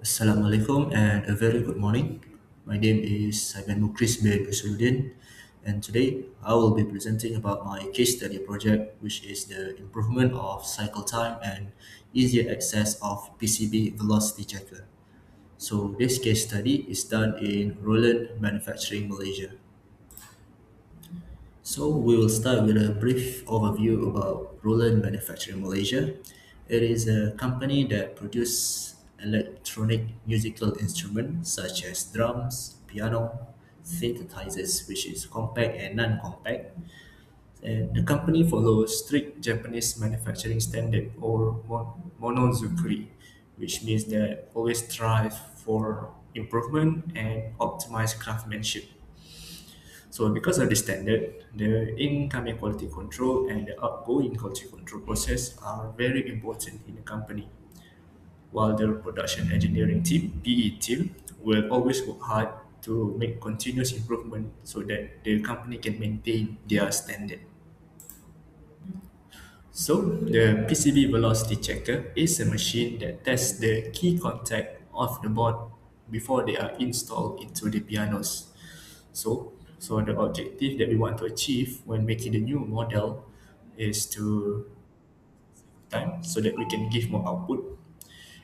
Assalamualaikum and a very good morning. My name is Muqhriz bin Usuloudin, and today I will be presenting about my case study project, which is the improvement of cycle time and easier access of PCB velocity checker. So this case study is done in Roland Manufacturing, Malaysia. So we will start with a brief overview about Roland Manufacturing Malaysia. It is a company that produces electronic musical instruments such as drums, piano, synthesizers, which is compact and non-compact. And the company follows strict Japanese manufacturing standard or monozukuri, which means that always strive for improvement and optimize craftsmanship. So because of the standard, the incoming quality control and the outgoing quality control process are very important in the company. While the production engineering team, PE team, will always work hard to make continuous improvement so that the company can maintain their standard. So the PCB velocity checker is a machine that tests the key contact of the board before they are installed into the pianos. So the objective that we want to achieve when making the new model is to time so that we can give more output,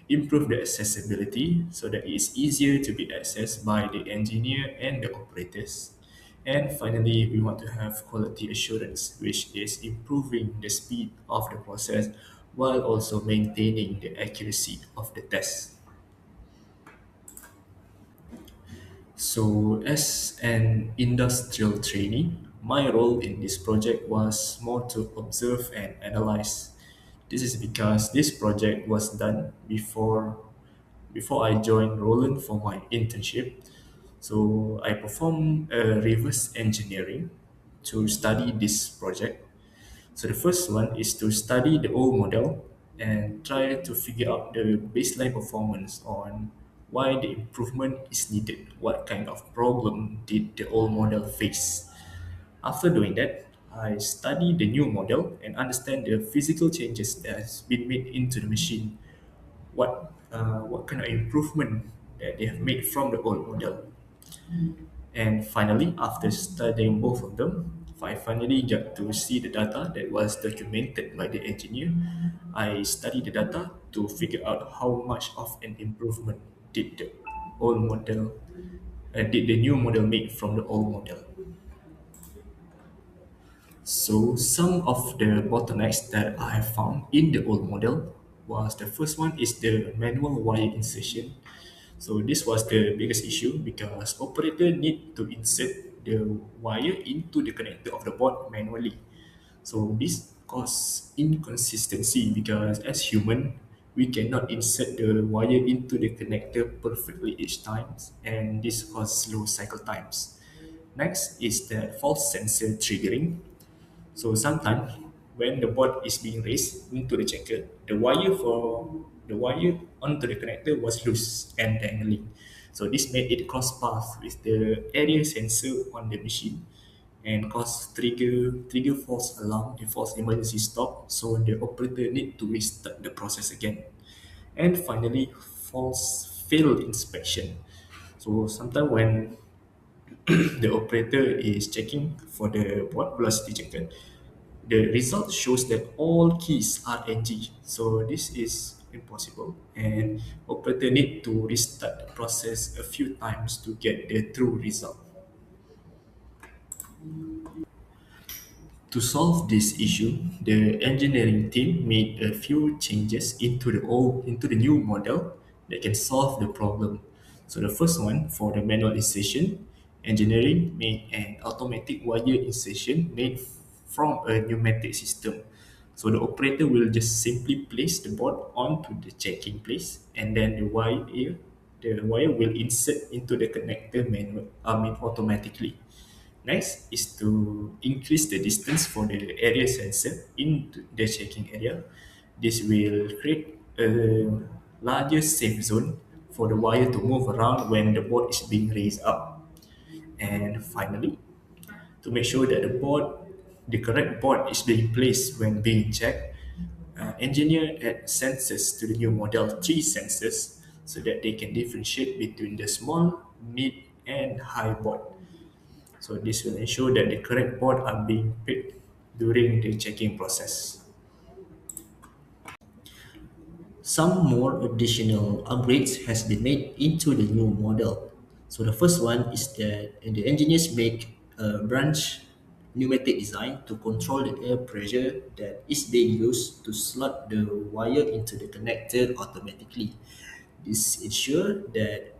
improve the accessibility so that it's easier to be accessed by the engineer and the operators. And finally, we want to have quality assurance, which is improving the speed of the process while also maintaining the accuracy of the test. So, as an industrial trainee, my role in this project was more to observe and analyze. This is because this project was done before I joined Roland for my internship. So I performed a reverse engineering to study this project. So the first one is to study the old model and try to figure out the baseline performance on why the improvement is needed, what kind of problem did the old model face. After doing that, I study the new model and understand the physical changes that has been made into the machine, what kind of improvement that they have made from the old model. And finally, after studying both of them, I finally got to see the data that was documented by the engineer. I studied the data to figure out how much of an improvement did the old model, did the new model make from the old model. So some of the bottlenecks that I have found in the old model was the first one is the manual wire insertion. So this was the biggest issue because operator need to insert the wire into the connector of the board manually. So this cause inconsistency because as human we cannot insert the wire into the connector perfectly each time, and this causes slow cycle times. Next is the false sensor triggering. So sometimes when the board is being raised into the checker, the wire onto the connector was loose and dangling. So this made it cross path with the area sensor on the machine and cause trigger false alarm, the false emergency stop. So the operator need to restart the process again. And finally, false failed inspection. So sometimes when the operator is checking for the board velocity checker, the result shows that all keys are NG. So this is impossible and operator need to restart the process a few times to get the true result. To solve this issue, the engineering team made a few changes into the new model that can solve the problem. So the first one for the manual insertion, engineering made an automatic wire insertion made from a pneumatic system. So the operator will just simply place the board onto the checking place and then the wire will insert into the connector automatically. Next is to increase the distance for the area sensor in the checking area. This will create a larger safe zone for the wire to move around when the board is being raised up. And finally, to make sure that the correct board is being placed when being checked, engineer add sensors to the new model, three sensors. so that they can differentiate between the small, mid, and high board. So this will ensure that the correct board are being picked during the checking process. Some more additional upgrades has been made into the new model. So the first one is that the engineers make a branch pneumatic design to control the air pressure that is being used to slot the wire into the connector automatically. This ensures that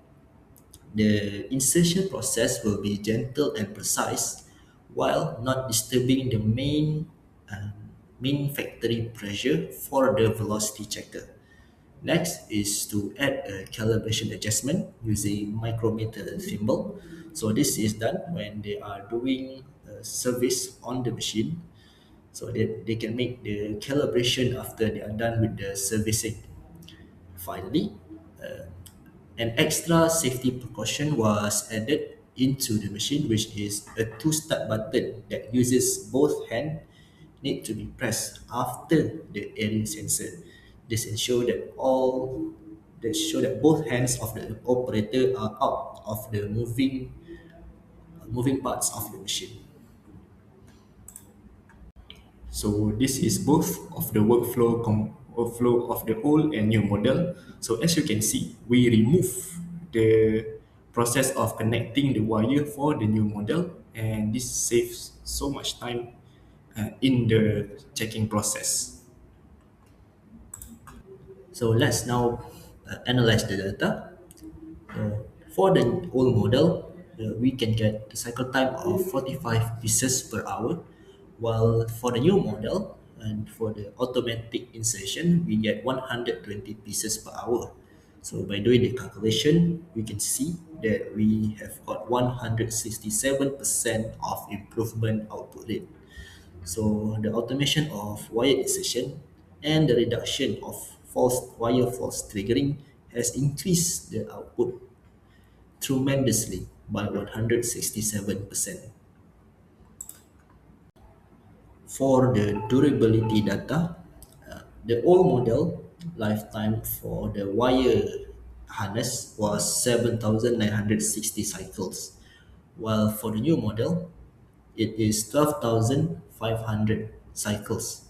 the insertion process will be gentle and precise while not disturbing the main factory pressure for the velocity checker. Next is to add a calibration adjustment using micrometer symbol. So this is done when they are doing a service on the machine, so that they can make the calibration after they are done with the servicing. Finally, an extra safety precaution was added into the machine, which is a two-step button that uses both hands need to be pressed after the area sensor. This ensure that all that show that both hands of the operator are out of the moving parts of the machine. So this is both of the workflow of the old and new model. So as you can see, we remove the process of connecting the wire for the new model, and this saves so much time in the checking process. So let's now analyze the data. For the old model, we can get the cycle time of 45 pieces per hour, while for the new model and for the automatic insertion, we get 120 pieces per hour. So by doing the calculation, we can see that we have got 167% of improvement output rate. So the automation of wire insertion and the reduction of false triggering has increased the output tremendously by 167%. For the durability data, the old model lifetime for the wire harness was 7,960 cycles, while for the new model, it is 12,500 cycles.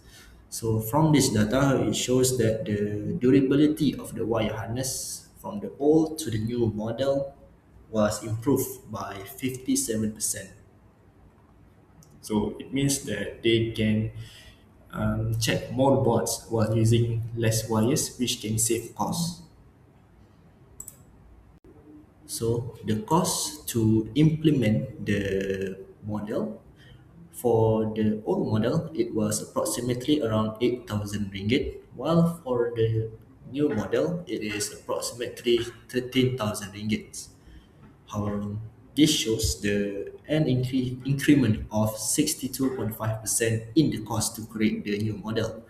So from this data, it shows that the durability of the wire harness from the old to the new model was improved by 57%. So it means that they can check more boards while using less wires, which can save costs. So the cost to implement the model for the old model, it was approximately around 8,000 ringgit, while for the new model, it is approximately 13,000 ringgit. However, this shows an increment of 62.5% in the cost to create the new model.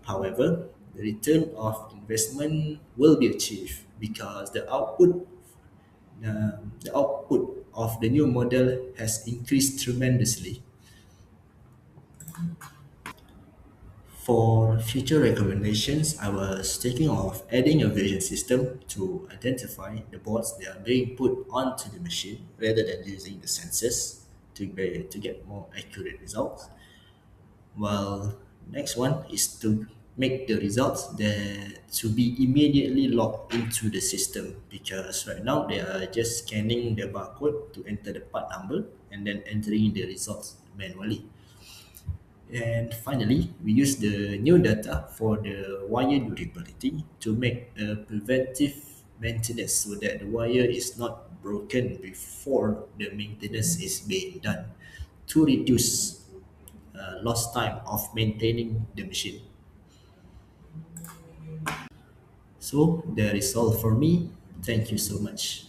However, the return of investment will be achieved because the output of the new model has increased tremendously. For future recommendations, I was thinking of adding a vision system to identify the boards that are being put onto the machine rather than using the sensors to get more accurate results. While next one is to make the results that to be immediately logged into the system, because right now they are just scanning the barcode to enter the part number and then entering the results manually. And finally, we use the new data for the wire durability to make a preventive maintenance so that the wire is not broken before the maintenance is being done to reduce lost time of maintaining the machine. So that is all for me. Thank you so much.